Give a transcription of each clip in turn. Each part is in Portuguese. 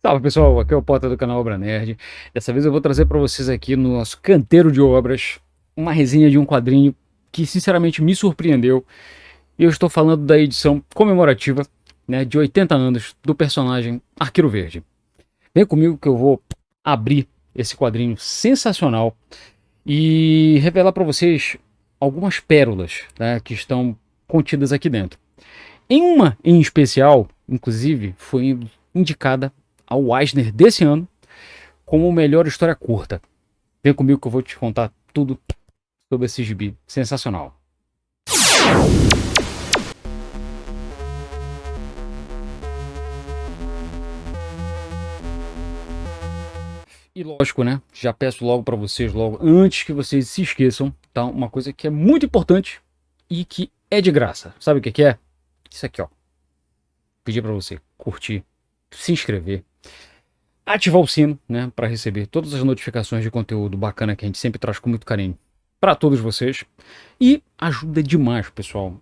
Salve pessoal, aqui é o Potter do canal Obra Nerd. Dessa vez eu vou trazer para vocês aqui no nosso canteiro de obras uma resenha de um quadrinho que sinceramente me surpreendeu. E eu estou falando da edição comemorativa, né, de 80 anos do personagem Arqueiro Verde. Vem comigo que eu vou abrir esse quadrinho sensacional e revelar para vocês algumas pérolas, né, que estão contidas aqui dentro. Em uma em especial, inclusive, foi indicada ao Eisner desse ano como melhor história curta. Vem comigo que eu vou te contar tudo sobre esse gibi sensacional. E lógico, né? Já peço logo para vocês, logo antes que vocês se esqueçam, tá? Uma coisa que é muito importante e que é de graça. Sabe o que é? Isso aqui, ó. Pedir para você curtir, se inscrever, ativar o sino, né, para receber todas as notificações de conteúdo bacana que a gente sempre traz com muito carinho para todos vocês. E ajuda demais, pessoal,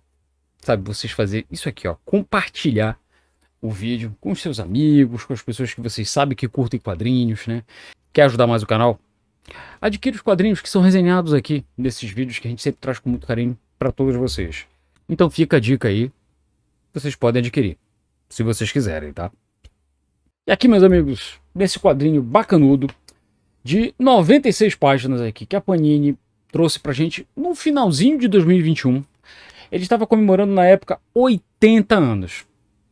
sabe, vocês fazer isso aqui, ó, compartilhar o vídeo com os seus amigos, com as pessoas que vocês sabem que curtem quadrinhos, né? Quer ajudar mais o canal? Adquira os quadrinhos que são resenhados aqui nesses vídeos que a gente sempre traz com muito carinho para todos vocês. Então fica a dica aí, vocês podem adquirir, se vocês quiserem, tá? E aqui, meus amigos, nesse quadrinho bacanudo de 96 páginas aqui, que a Panini trouxe pra gente no finalzinho de 2021. Ele estava comemorando na época 80 anos.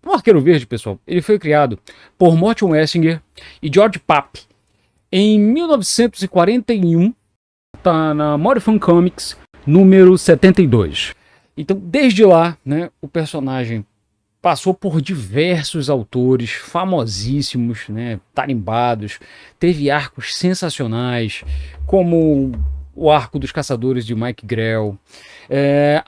O Arqueiro Verde, pessoal, ele foi criado por Morton Wessinger e George Papp em 1941, tá na Morrison Comics, número 72. Então, desde lá, né, o personagem passou por diversos autores famosíssimos, né, tarimbados, teve arcos sensacionais, como o arco dos Caçadores de Mike Grell,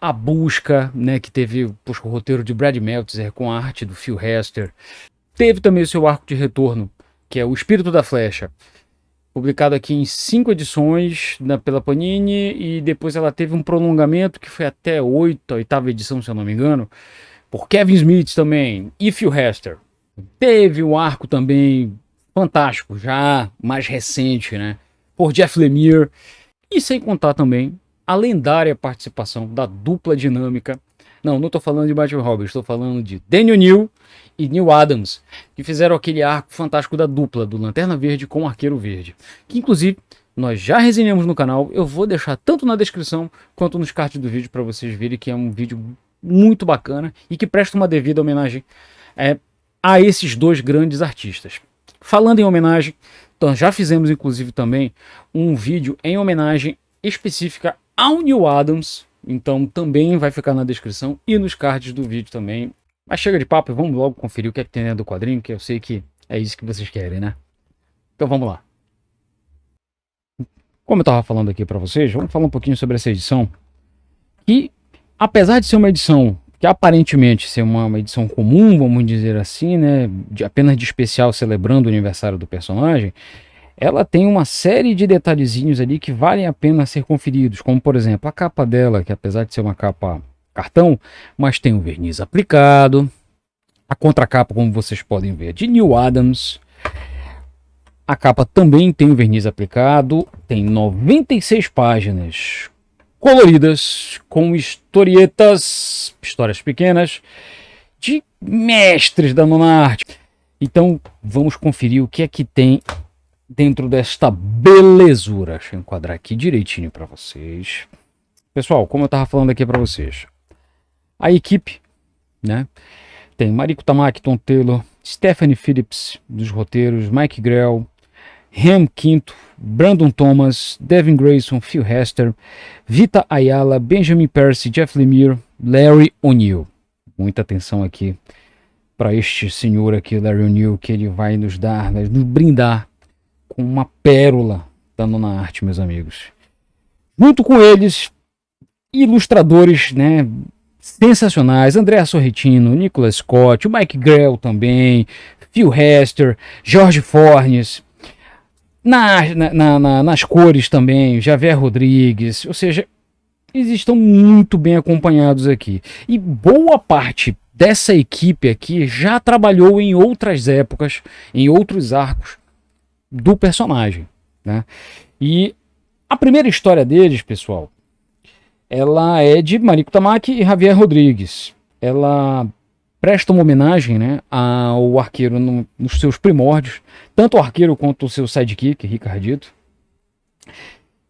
A Busca, né, que teve o roteiro de Brad Meltzer com a arte do Phil Hester. Teve também o seu arco de retorno, que é O Espírito da Flecha, publicado aqui em 5 edições pela Panini, e depois ela teve um prolongamento que foi até a 8ª edição, se eu não me engano, por Kevin Smith também, e Phil Hester. Teve um arco também fantástico, já mais recente, né, por Jeff Lemire. E sem contar também a lendária participação da dupla dinâmica. Não estou falando de Batman Robin, estou falando de Daniel New e Neil Adams, que fizeram aquele arco fantástico da dupla do Lanterna Verde com o Arqueiro Verde, que inclusive nós já resenhamos no canal. Eu vou deixar tanto na descrição quanto nos cards do vídeo para vocês verem que é um vídeo muito bacana e que presta uma devida homenagem a esses dois grandes artistas. Falando em homenagem, então já fizemos inclusive também um vídeo em homenagem específica ao Neil Adams, então também vai ficar na descrição e nos cards do vídeo também. Mas chega de papo e vamos logo conferir o que é que tem dentro do quadrinho, que eu sei que é isso que vocês querem, né? Então vamos lá. Como eu estava falando aqui para vocês, vamos falar um pouquinho sobre essa edição, que apesar de ser uma edição que aparentemente ser uma edição comum, vamos dizer assim, né, apenas de especial celebrando o aniversário do personagem, ela tem uma série de detalhezinhos ali que valem a pena ser conferidos, como por exemplo a capa dela, que apesar de ser uma capa cartão, mas tem um verniz aplicado, a contracapa, como vocês podem ver, de Neil Adams. A capa também tem um verniz aplicado, tem 96 páginas coloridas, com historietas, histórias pequenas, de mestres da nona arte. Então vamos conferir o que é que tem dentro desta belezura. Deixa eu enquadrar aqui direitinho para vocês. Pessoal, como eu estava falando aqui para vocês, a equipe, né, tem Mariko Tamaki, Tom Taylor, Stephanie Phillips dos roteiros, Mike Grell, Ham Quinto, Brandon Thomas, Devin Grayson, Phil Hester, Vita Ayala, Benjamin Percy, Jeff Lemire, Larry O'Neill. Muita atenção aqui para este senhor aqui, Larry O'Neill, que ele vai nos dar, vai nos brindar com uma pérola da nona arte, meus amigos. Junto com eles, ilustradores, né, sensacionais, Andrea Sorrentino, Nicolas Scott, o Mike Grell também, Phil Hester, Jorge Fornes. Nas cores também, Javier Rodrigues, ou seja, eles estão muito bem acompanhados aqui. E boa parte dessa equipe aqui já trabalhou em outras épocas, em outros arcos do personagem, né? E a primeira história deles, pessoal, ela é de Mariko Tamaki e Javier Rodrigues. Ela presta uma homenagem, né, ao arqueiro nos seus primórdios, tanto o arqueiro quanto o seu sidekick, Ricardito.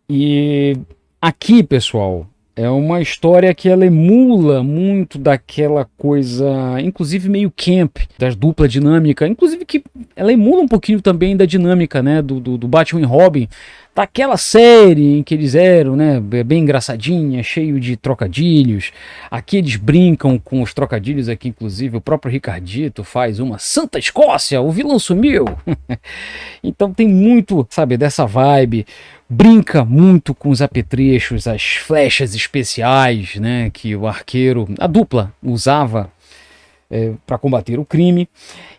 E aqui, pessoal, é uma história que ela emula muito daquela coisa, inclusive meio camp, das dupla dinâmica, inclusive que ela emula um pouquinho também da dinâmica, né, do Batman e Robin, daquela série em que eles eram, né, bem engraçadinha, cheio de trocadilhos. Aqui eles brincam com os trocadilhos aqui, inclusive o próprio Ricardito faz uma Santa Escócia, o vilão sumiu. Então tem muito, sabe, dessa vibe. Brinca muito com os apetrechos, as flechas especiais, né, que o arqueiro, a dupla, usava para combater o crime.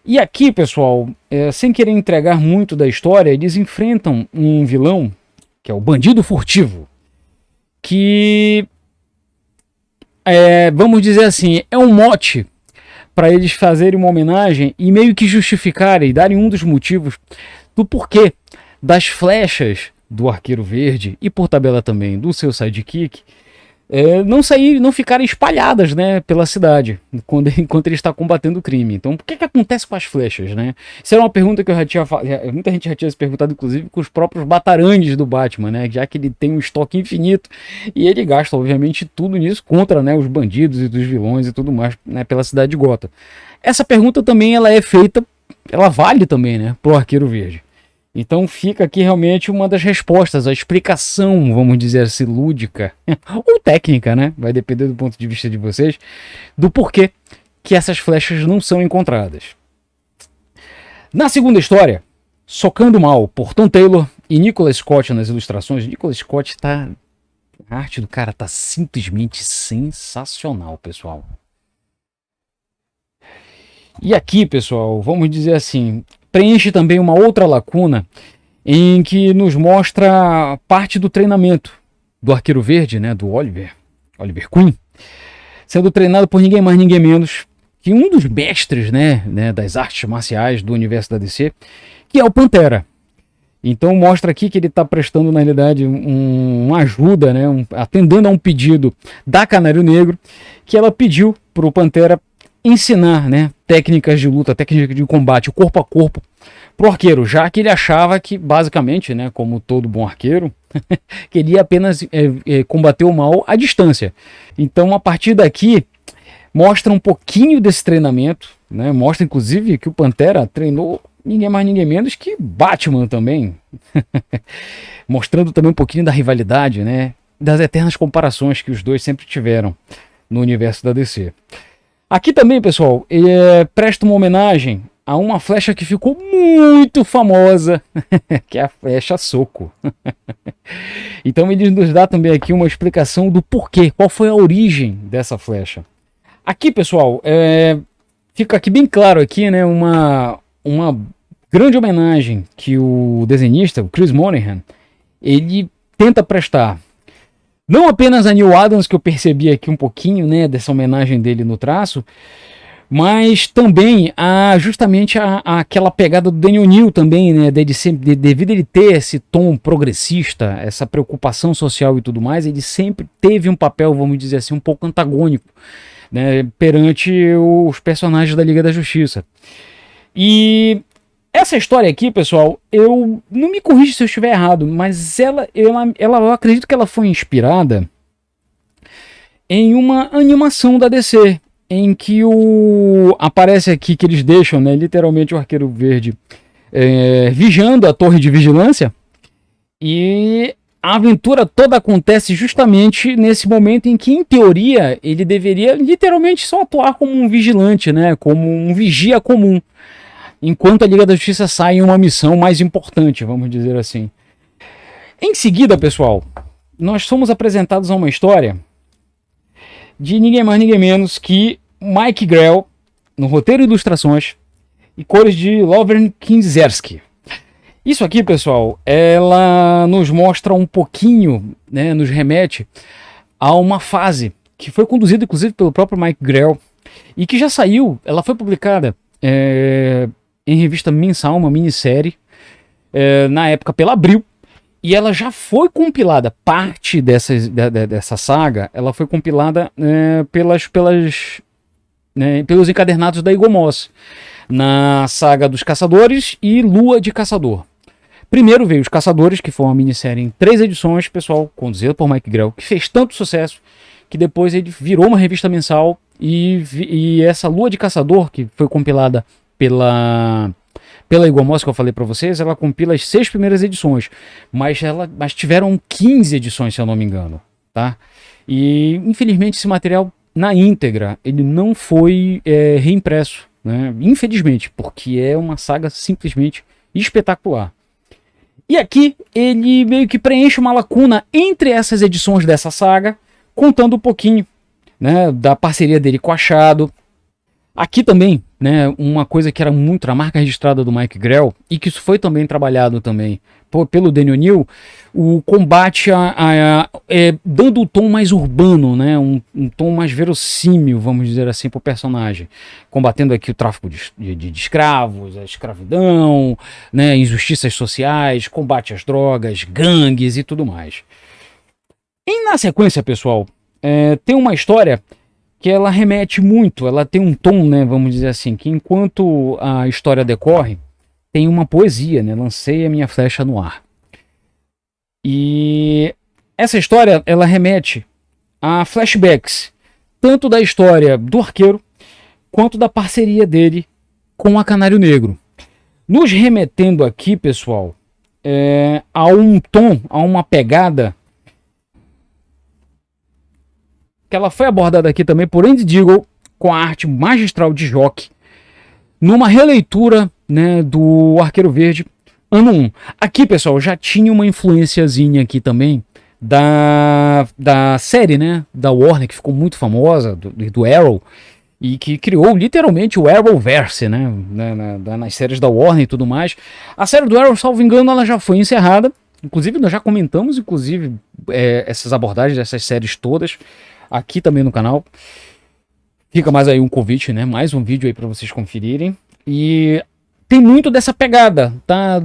E aqui, pessoal, sem querer entregar muito da história, eles enfrentam um vilão, que é o Bandido Furtivo, que, vamos dizer assim, é um mote para eles fazerem uma homenagem e meio que justificarem, darem um dos motivos do porquê das flechas do Arqueiro Verde e por tabela também do seu sidekick não ficarem espalhadas, né, pela cidade enquanto ele está combatendo o crime. Então, o que acontece com as flechas, né? Isso era uma pergunta que muita gente já tinha se perguntado, inclusive, com os próprios batarangues do Batman, né? Já que ele tem um estoque infinito e ele gasta, obviamente, tudo nisso contra, né, os bandidos e dos vilões e tudo mais, né, pela cidade de Gotham. Essa pergunta também ela é feita, ela vale também, né, pro Arqueiro Verde. Então fica aqui realmente uma das respostas, a explicação, vamos dizer assim, lúdica, ou técnica, né? Vai depender do ponto de vista de vocês, do porquê que essas flechas não são encontradas. Na segunda história, Socando Mal, por Tom Taylor e Nicolas Scott nas ilustrações. Nicolas Scott tá... A arte do cara tá simplesmente sensacional, pessoal. E aqui, pessoal, vamos dizer assim... preenche também uma outra lacuna em que nos mostra parte do treinamento do Arqueiro Verde, né, do Oliver Queen, sendo treinado por ninguém mais, ninguém menos que um dos mestres, né, das artes marciais do universo da DC, que é o Pantera. Então mostra aqui que ele está prestando, na realidade, uma ajuda, né, atendendo a um pedido da Canário Negro, que ela pediu para o Pantera ensinar, né, técnicas de luta, técnicas de combate, o corpo a corpo, pro arqueiro, já que ele achava que, basicamente, né, como todo bom arqueiro, queria apenas combater o mal à distância. Então, a partir daqui, mostra um pouquinho desse treinamento, né, mostra, inclusive, que o Pantera treinou ninguém mais, ninguém menos que Batman também, mostrando também um pouquinho da rivalidade, né, das eternas comparações que os dois sempre tiveram no universo da DC. Aqui também, pessoal, presta uma homenagem a uma flecha que ficou muito famosa, que é a flecha Soco. Então ele nos dá também aqui uma explicação do porquê, qual foi a origem dessa flecha. Aqui, pessoal, fica aqui bem claro aqui, né, uma grande homenagem que o desenhista, o Chris Monahan, ele tenta prestar. Não apenas a Neil Adams, que eu percebi aqui um pouquinho, né, dessa homenagem dele no traço, mas também justamente aquela pegada do Daniel Neal também, né, devido ele ter esse tom progressista, essa preocupação social e tudo mais, ele sempre teve um papel, vamos dizer assim, um pouco antagônico, né, perante os personagens da Liga da Justiça. E essa história aqui, pessoal, eu não me corrija se eu estiver errado, mas eu acredito que ela foi inspirada em uma animação da DC, em que aparece aqui que eles deixam, né, literalmente o Arqueiro Verde vigiando a torre de vigilância, e a aventura toda acontece justamente nesse momento em que, em teoria, ele deveria literalmente só atuar como um vigilante, né, como um vigia comum, enquanto a Liga da Justiça sai em uma missão mais importante, vamos dizer assim. Em seguida, pessoal, nós somos apresentados a uma história de ninguém mais, ninguém menos que Mike Grell, no roteiro e ilustrações, e cores de Lovren Kindzierski. Isso aqui, pessoal, ela nos mostra um pouquinho, né, nos remete a uma fase que foi conduzida, inclusive, pelo próprio Mike Grell, e que já saiu, ela foi publicada em revista mensal, uma minissérie, na época pela Abril, e ela já foi compilada, parte dessa saga, ela foi compilada pelos encadernados da Eagle Moss, na saga dos Caçadores e Lua de Caçador. Primeiro veio Os Caçadores, que foi uma minissérie em 3 edições, pessoal, conduzida por Mike Grell, que fez tanto sucesso que depois ele virou uma revista mensal, e essa Lua de Caçador, que foi compilada pela Eagle Moss, que eu falei para vocês, ela compila as 6 primeiras edições, mas tiveram 15 edições, se eu não me engano, tá? E infelizmente esse material na íntegra ele não foi reimpresso, né? Infelizmente, porque é uma saga simplesmente espetacular. E aqui ele meio que preenche uma lacuna entre essas edições dessa saga, contando um pouquinho, né, da parceria dele com a Shadow. Aqui também, né, uma coisa que era muito a marca registrada do Mike Grell, e que isso foi também trabalhado também pelo Danny O'Neil, o combate dando o tom mais urbano, né, um tom mais verossímil, vamos dizer assim, para o personagem, combatendo aqui o tráfico de escravos, a escravidão, né, injustiças sociais, combate às drogas, gangues e tudo mais. E na sequência, pessoal, tem uma história que ela remete muito, ela tem um tom, né, vamos dizer assim, que enquanto a história decorre, tem uma poesia, né, lancei a minha flecha no ar. E essa história, ela remete a flashbacks, tanto da história do arqueiro, quanto da parceria dele com a Canário Negro. Nos remetendo aqui, pessoal, a um tom, a uma pegada, que ela foi abordada aqui também por Andy Deagle, com a arte magistral de Jock, numa releitura, né, do Arqueiro Verde, ano 1. Aqui, pessoal, já tinha uma influenciazinha aqui também da série, né, da Warner, que ficou muito famosa, do Arrow, e que criou literalmente o Arrowverse, né, nas séries da Warner e tudo mais. A série do Arrow, salvo engano, ela já foi encerrada. Inclusive, nós já comentamos, essas abordagens dessas séries todas aqui também no canal. Fica mais aí um convite, né? Mais um vídeo aí para vocês conferirem. E tem muito dessa pegada, tá?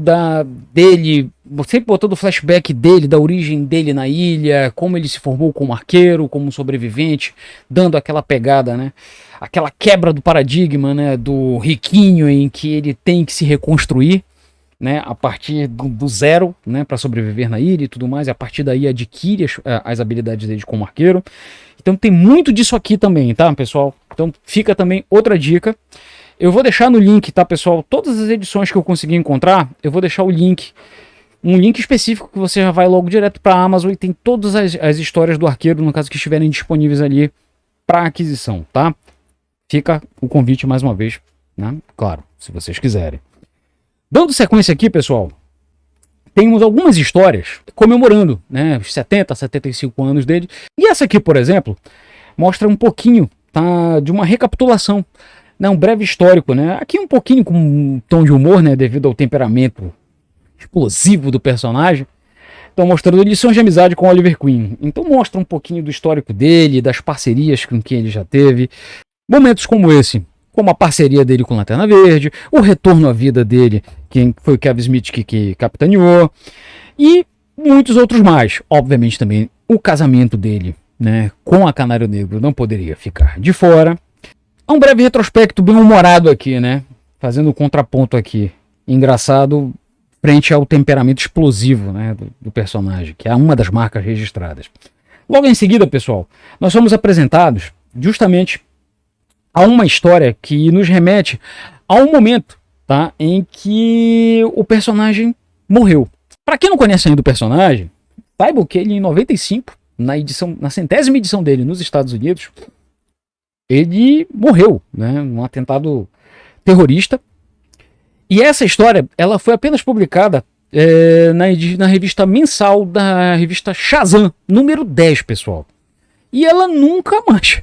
Dele, sempre botando o flashback dele, da origem dele na ilha, como ele se formou como arqueiro, como sobrevivente, dando aquela pegada, né? Aquela quebra do paradigma, né? Do riquinho em que ele tem que se reconstruir, né, a partir do zero, né, para sobreviver na ilha e tudo mais, e a partir daí adquire as habilidades dele como arqueiro. Então tem muito disso aqui também, tá, pessoal? Então fica também outra dica. Eu vou deixar no link, tá, pessoal? Todas as edições que eu conseguir encontrar, eu vou deixar o link, um link específico que você já vai logo direto para a Amazon e tem todas as histórias do arqueiro, no caso que estiverem disponíveis ali para aquisição, tá? Fica o convite mais uma vez, né? Claro, se vocês quiserem. Dando sequência aqui, pessoal, temos algumas histórias comemorando, né, os 70, 75 anos dele. E essa aqui, por exemplo, mostra um pouquinho, tá, de uma recapitulação, né, um breve histórico, né, aqui um pouquinho com um tom de humor, né, devido ao temperamento explosivo do personagem. Então, mostrando lições de amizade com Oliver Queen. Então, mostra um pouquinho do histórico dele, das parcerias com quem ele já teve. Momentos como esse, como a parceria dele com Lanterna Verde, o retorno à vida dele, que foi o Kevin Smith que capitaneou, e muitos outros mais. Obviamente também o casamento dele, né, com a Canário Negro não poderia ficar de fora. Um breve retrospecto bem humorado aqui, né, fazendo um contraponto aqui, engraçado, frente ao temperamento explosivo, né, do personagem, que é uma das marcas registradas. Logo em seguida, pessoal, nós somos apresentados justamente a uma história que nos remete a um momento, tá, em que o personagem morreu. Para quem não conhece ainda o personagem, saiba que ele em 95, na 100ª edição dele nos Estados Unidos, ele morreu, né, num atentado terrorista. E essa história, ela foi apenas publicada na revista mensal da revista Shazam, número 10, pessoal. E ela nunca mais,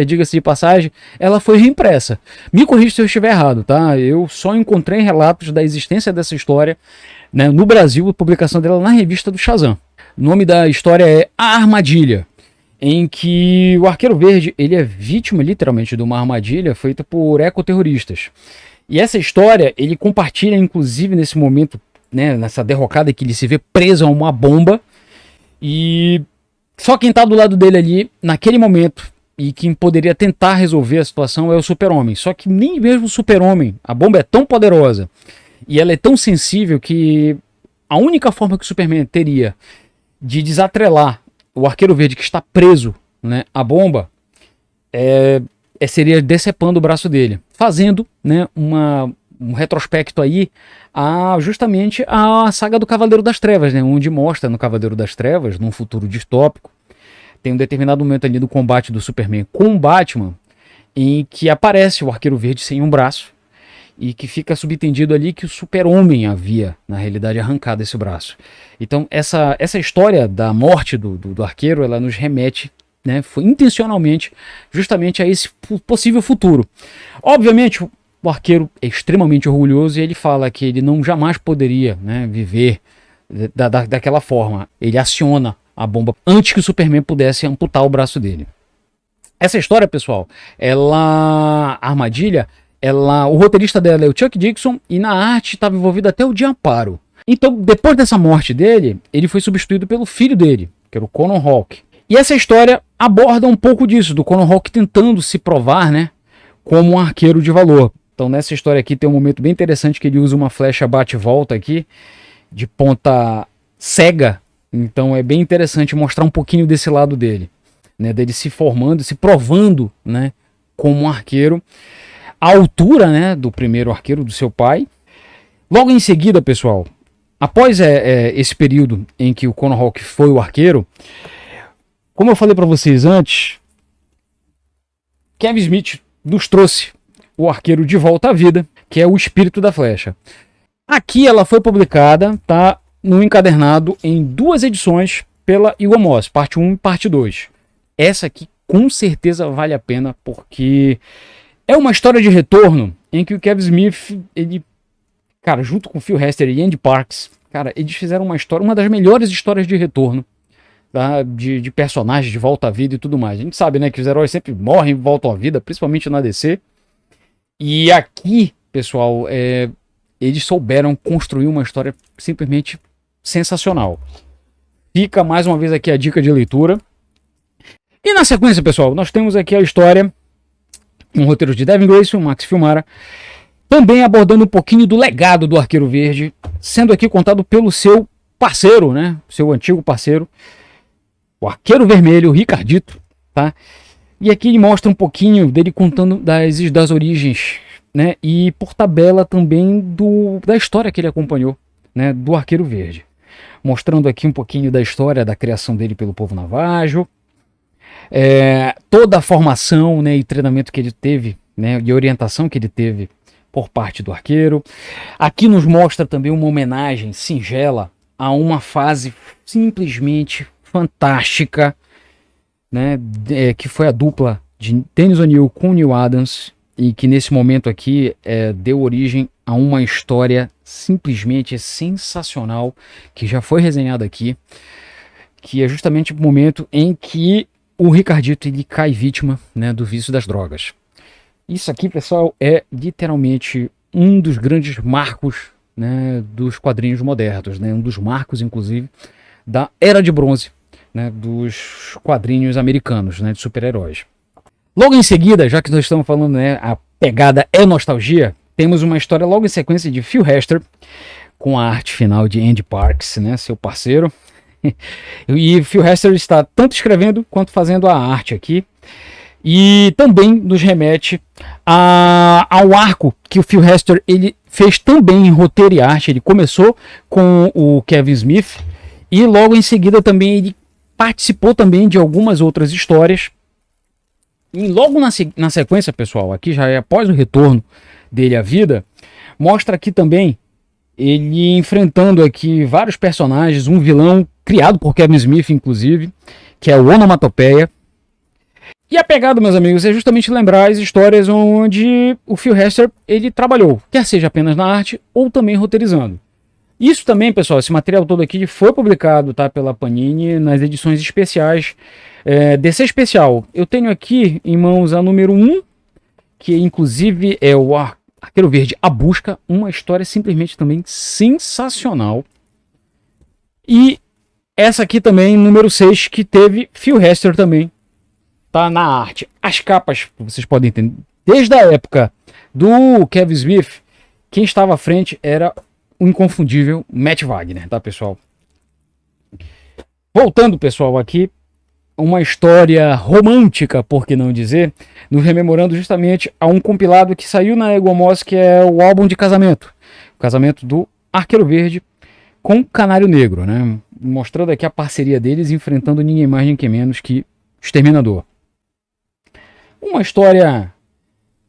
diga-se de passagem, ela foi reimpressa. Me corrija se eu estiver errado, tá? Eu só encontrei relatos da existência dessa história, né, no Brasil, a publicação dela na revista do Shazam. O nome da história é A Armadilha. em que o Arqueiro Verde ele é vítima literalmente de uma armadilha feita por ecoterroristas. E essa história ele compartilha inclusive nesse momento, né, nessa derrocada que ele se vê preso a uma bomba, e só quem está do lado dele ali naquele momento e quem poderia tentar resolver a situação é o Super-Homem. Só que nem mesmo o Super-Homem, a bomba é tão poderosa e ela é tão sensível que a única forma que o Superman teria de desatrelar o Arqueiro Verde que está preso, né, à bomba seria decepando o braço dele, fazendo, né, um retrospecto aí justamente a saga do Cavaleiro das Trevas, né, onde mostra no Cavaleiro das Trevas, num futuro distópico, tem um determinado momento ali do combate do Superman com o Batman, em que aparece o Arqueiro Verde sem um braço, e que fica subtendido ali que o Super-Homem havia, na realidade, arrancado esse braço. Então, essa história da morte do Arqueiro, ela nos remete, né, foi intencionalmente, justamente a esse possível futuro. Obviamente, o Arqueiro é extremamente orgulhoso e ele fala que ele não jamais poderia, né, viver daquela forma. Ele aciona a bomba antes que o Superman pudesse amputar o braço dele. Essa história, pessoal, a armadilha, o roteirista dela é o Chuck Dixon e na arte estava envolvido até o Giamparo. Então, depois dessa morte dele, ele foi substituído pelo filho dele, que era o Conor Hawke. E essa história aborda um pouco disso, do Conor Hawke tentando se provar, né, como um arqueiro de valor. Então, nessa história aqui tem um momento bem interessante que ele usa uma flecha bate-volta aqui, de ponta cega. Então, é bem interessante mostrar um pouquinho desse lado dele, né, dele se formando, se provando, né, como um arqueiro. A altura, né, do primeiro arqueiro, do seu pai. Logo em seguida, pessoal, após esse período em que o Conor Hawke foi o arqueiro, como eu falei para vocês antes, Kevin Smith nos trouxe o arqueiro de volta à vida, que é o Espírito da Flecha. Aqui ela foi publicada, tá, no encadernado em 2 edições pela Eagle Moss, parte 1 e parte 2. Essa aqui com certeza vale a pena, porque é uma história de retorno em que o Kevin Smith, ele, cara, junto com Phil Hester e Andy Parks, cara, eles fizeram uma história, uma das melhores histórias de retorno, tá? De personagens de volta à vida e tudo mais. A gente sabe, né, que os heróis sempre morrem e voltam à vida, principalmente na DC. E aqui, pessoal, eles souberam construir uma história simplesmente sensacional. Fica mais uma vez aqui a dica de leitura. E na sequência, pessoal, nós temos aqui a história, um roteiro de Devin Grayson, Max Fiumara, também abordando um pouquinho do legado do Arqueiro Verde, sendo aqui contado pelo seu parceiro, né, seu antigo parceiro, o Arqueiro Vermelho, o Ricardito, tá? E aqui ele mostra um pouquinho dele contando das origens, né, e por tabela também da história que ele acompanhou, né, do Arqueiro Verde, mostrando aqui um pouquinho da história da criação dele pelo povo navajo, toda a formação, né, e treinamento que ele teve, né, e orientação que ele teve por parte do arqueiro. Aqui nos mostra também uma homenagem singela a uma fase simplesmente fantástica, né, que foi a dupla de Dennis O'Neil com Neil Adams, e que nesse momento aqui deu origem a uma história simplesmente sensacional, que já foi resenhada aqui, que é justamente o momento em que o Ricardito ele cai vítima, né, do vício das drogas. Isso aqui, pessoal, é literalmente um dos grandes marcos, né, dos quadrinhos modernos, né, um dos marcos, inclusive, da Era de Bronze, né, dos quadrinhos americanos, né, de super-heróis. Logo em seguida, já que nós estamos falando, né, a pegada é nostalgia, temos uma história logo em sequência de Phil Hester, com a arte final de Andy Parks, né, seu parceiro. E Phil Hester está tanto escrevendo quanto fazendo a arte aqui. E também nos remete ao arco que o Phil Hester ele fez também em roteiro e arte. Ele começou com o Kevin Smith e logo em seguida também ele participou também de algumas outras histórias. E logo na sequência, pessoal, aqui já é após o retorno dele à vida, mostra aqui também ele enfrentando aqui vários personagens, um vilão criado por Kevin Smith, inclusive, que é o Onomatopeia. E a pegada, meus amigos, é justamente lembrar as histórias onde o Phil Hester ele trabalhou, quer seja apenas na arte ou também roteirizando. Isso também, pessoal, esse material todo aqui foi publicado, tá, pela Panini nas edições especiais. DC Especial, eu tenho aqui em mãos a número 1, que inclusive é o Arqueiro Verde, A Busca, uma história simplesmente também sensacional. E essa aqui também, número 6, que teve Phil Hester também, tá na arte. As capas, vocês podem entender, desde a época do Kevin Smith, quem estava à frente era o inconfundível Matt Wagner, tá, pessoal? Voltando, pessoal, aqui, uma história romântica, por que não dizer, nos rememorando justamente a um compilado que saiu na Egomos, que é o álbum de casamento. O casamento do Arqueiro Verde com Canário Negro, né? Mostrando aqui a parceria deles, enfrentando ninguém mais, ninguém menos que Exterminador. Uma história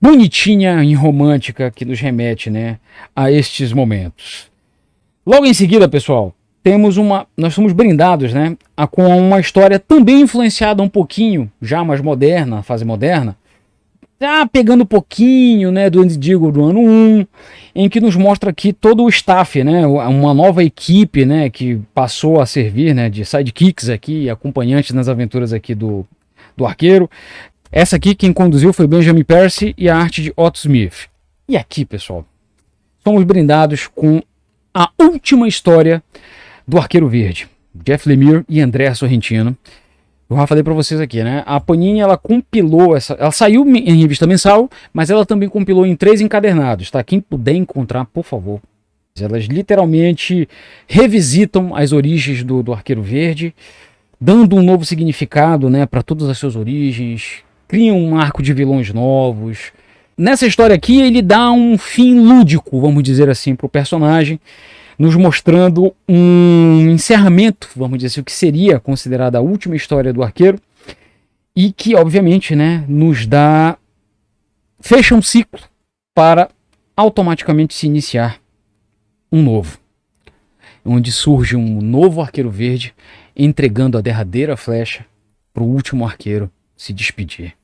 bonitinha e romântica que nos remete, né, a estes momentos. Logo em seguida, pessoal, nós somos brindados, né, com uma história também influenciada um pouquinho, já mais moderna, fase moderna, já pegando um pouquinho, né, do Indigo do ano 1, em que nos mostra aqui todo o staff, né, uma nova equipe, né, que passou a servir, né, de sidekicks aqui, acompanhantes nas aventuras aqui do Arqueiro. Essa aqui quem conduziu foi Benjamin Percy e a arte de Otto Smith. E aqui, pessoal, somos brindados com a última história do Arqueiro Verde, Jeff Lemire e André Sorrentino. Eu já falei para vocês aqui, né? A Panini, ela compilou ela saiu em revista mensal, mas ela também compilou em 3 encadernados, tá? Quem puder encontrar, por favor. Elas literalmente revisitam as origens do Arqueiro Verde, dando um novo significado, né, para todas as suas origens, criam um arco de vilões novos. Nessa história aqui, ele dá um fim lúdico, vamos dizer assim, para o personagem, nos mostrando um encerramento, vamos dizer assim, o que seria considerada a última história do Arqueiro, e que, obviamente, né, fecha um ciclo para automaticamente se iniciar um novo, onde surge um novo Arqueiro Verde, entregando a derradeira flecha para o último arqueiro se despedir.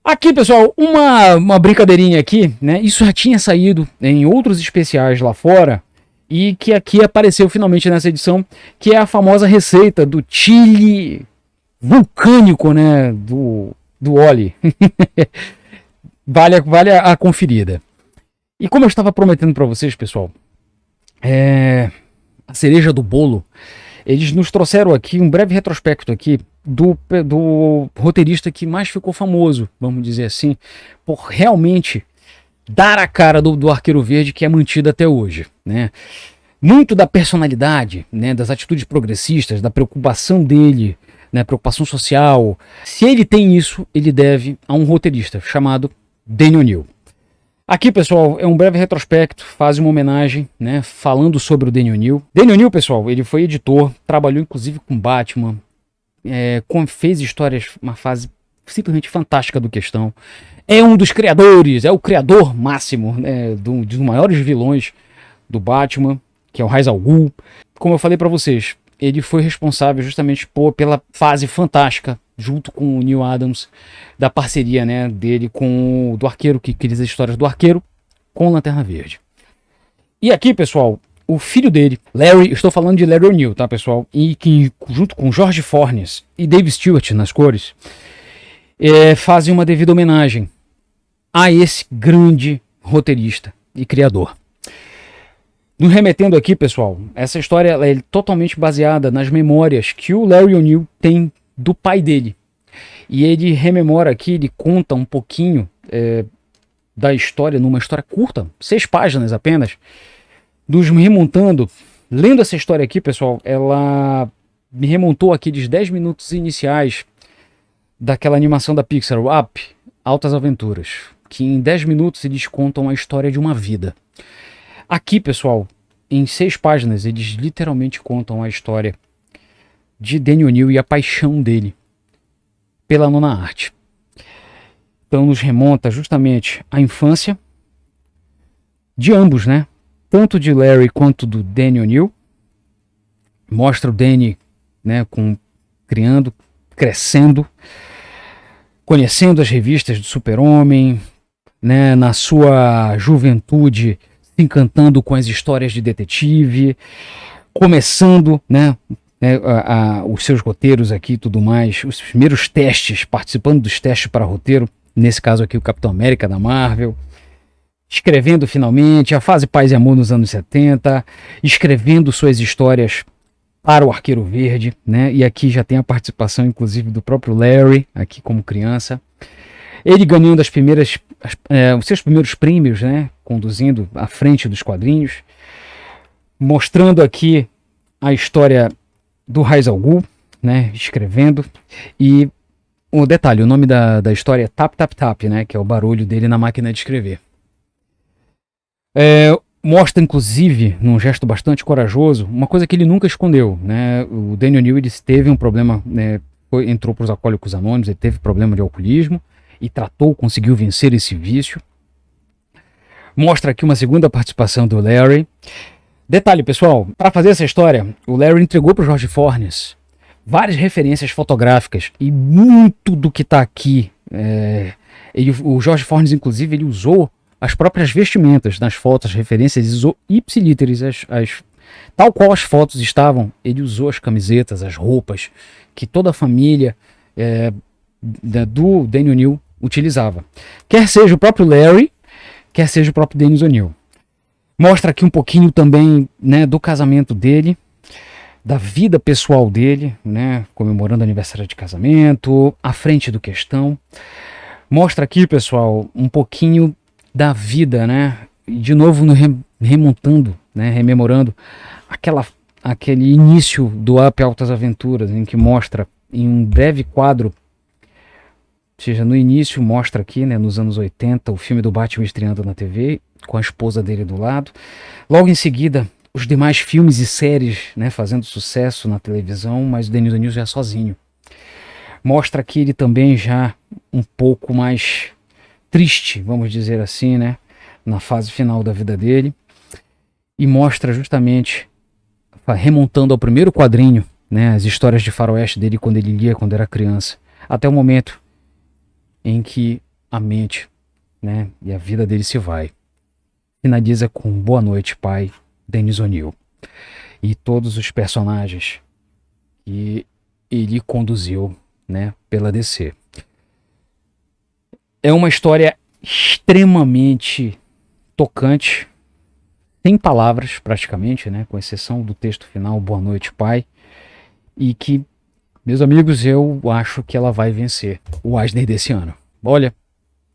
Aqui, pessoal, uma brincadeirinha aqui, né? Isso já tinha saído em outros especiais lá fora e que aqui apareceu finalmente nessa edição, que é a famosa receita do chile vulcânico, né? Do Oli. vale a conferida. E como eu estava prometendo para vocês, pessoal, a cereja do bolo, eles nos trouxeram aqui um breve retrospecto aqui do roteirista que mais ficou famoso, vamos dizer assim, por realmente dar a cara do Arqueiro Verde, que é mantida até hoje, né? Muito da personalidade, né, das atitudes progressistas, da preocupação dele, né, preocupação social. Se ele tem isso, ele deve a um roteirista chamado Denny O'Neil. Aqui, pessoal, é um breve retrospecto, faz uma homenagem, né, falando sobre o Denny O'Neil. Denny O'Neil, pessoal, ele foi editor, trabalhou inclusive com Batman, fez histórias, uma fase simplesmente fantástica do Questão. É um dos criadores, é o criador máximo, né, dos maiores vilões do Batman, que é o Ra's al Ghul. Como eu falei para vocês, ele foi responsável justamente pela fase fantástica, junto com o Neil Adams, da parceria, né, dele com do Arqueiro, que cria as histórias do Arqueiro com Lanterna Verde. E aqui, pessoal, o filho dele, Larry, estou falando de Larry O'Neil, tá, pessoal? E que, junto com George Fornes e Dave Stewart nas cores, fazem uma devida homenagem a esse grande roteirista e criador. Nos remetendo aqui, pessoal, essa história é totalmente baseada nas memórias que o Larry O'Neil tem do pai dele. E ele rememora aqui, ele conta um pouquinho da história, numa história curta, 6 páginas apenas, nos remontando. Lendo essa história aqui, pessoal, ela me remontou aqueles 10 minutos iniciais daquela animação da Pixar, Up, Altas Aventuras, que em 10 minutos eles contam a história de uma vida. Aqui, pessoal, em 6 páginas, eles literalmente contam a história de Denny O'Neil e a paixão dele pela nona arte. Então nos remonta justamente à infância de ambos, né? Tanto de Larry quanto do Denny O'Neil. Mostra o Denny, né, criando, crescendo, conhecendo as revistas do Super-Homem, né, na sua juventude, se encantando com as histórias de detetive, começando, né, os seus roteiros aqui e tudo mais, os primeiros testes, participando dos testes para roteiro, nesse caso aqui o Capitão América da Marvel, escrevendo finalmente a fase Paz e Amor nos anos 70, escrevendo suas histórias para o Arqueiro Verde, né? E aqui já tem a participação, inclusive, do próprio Larry, aqui como criança. Ele ganhando os seus primeiros prêmios, né? Conduzindo à frente dos quadrinhos. Mostrando aqui a história do Ra's al Ghul, né? Escrevendo. E um detalhe, o nome da história é Tap Tap Tap, né? Que é o barulho dele na máquina de escrever. Mostra, inclusive, num gesto bastante corajoso, uma coisa que ele nunca escondeu, né? O Daniel New teve um problema, né? Entrou para os Alcoólicos Anônimos, ele teve problema de alcoolismo e conseguiu vencer esse vício. Mostra aqui uma segunda participação do Larry. Detalhe, pessoal, para fazer essa história, o Larry entregou para o George Fornes várias referências fotográficas e muito do que está aqui. O George Fornes, inclusive, ele usou as próprias vestimentas nas fotos, referências, usou ipsilíteres, tal qual as fotos estavam, ele usou as camisetas, as roupas que toda a família do Daniel O'Neil utilizava. Quer seja o próprio Larry, quer seja o próprio Dennis O'Neil. Mostra aqui um pouquinho também, né, do casamento dele, da vida pessoal dele, né, comemorando aniversário de casamento, à frente do Questão. Mostra aqui, pessoal, um pouquinho da vida, né? De novo remontando, né? Rememorando aquele início do Up Altas Aventuras, em que mostra em um breve quadro, ou seja, no início mostra aqui, né, nos anos 80, o filme do Batman estreando na TV, com a esposa dele do lado. Logo em seguida, os demais filmes e séries, né, fazendo sucesso na televisão, mas o Dennis O'Neil já é sozinho. Mostra aqui ele também já um pouco mais triste, vamos dizer assim, né, na fase final da vida dele, e mostra justamente, remontando ao primeiro quadrinho, né, as histórias de faroeste dele quando ele lia quando era criança, até o momento em que a mente, né, e a vida dele se vai. Finaliza com boa noite, pai, Dennis O'Neil, e todos os personagens que ele conduziu, né, pela DC. É uma história extremamente tocante, sem palavras praticamente, né? Com exceção do texto final, Boa Noite, Pai. E que, meus amigos, eu acho que ela vai vencer o Eisner desse ano. Olha,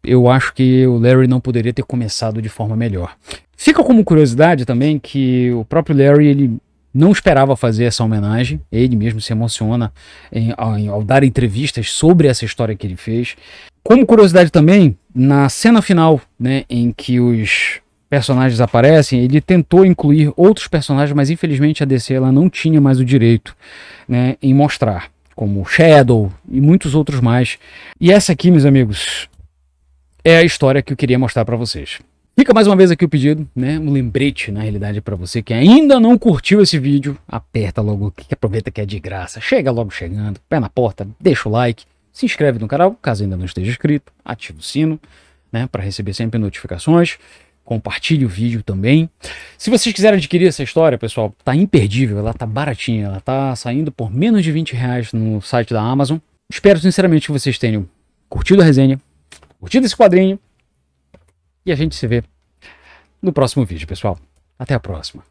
eu acho que o Larry não poderia ter começado de forma melhor. Fica como curiosidade também que o próprio Larry, ele não esperava fazer essa homenagem, ele mesmo se emociona ao dar entrevistas sobre essa história que ele fez. Como curiosidade também, na cena final, né, em que os personagens aparecem, ele tentou incluir outros personagens, mas infelizmente a DC ela não tinha mais o direito, né, em mostrar, como Shadow e muitos outros mais. E essa aqui, meus amigos, é a história que eu queria mostrar para vocês. Fica mais uma vez aqui o pedido, né? Um lembrete, na realidade, para você que ainda não curtiu esse vídeo. Aperta logo o que aproveita que é de graça. Chega logo chegando, pé na porta, deixa o like, se inscreve no canal, caso ainda não esteja inscrito, ativa o sino, né? Para receber sempre notificações. Compartilhe o vídeo também. Se vocês quiserem adquirir essa história, pessoal, tá imperdível, ela tá baratinha, ela tá saindo por menos de R$20 no site da Amazon. Espero sinceramente que vocês tenham curtido a resenha, curtido esse quadrinho. E a gente se vê no próximo vídeo, pessoal. Até a próxima.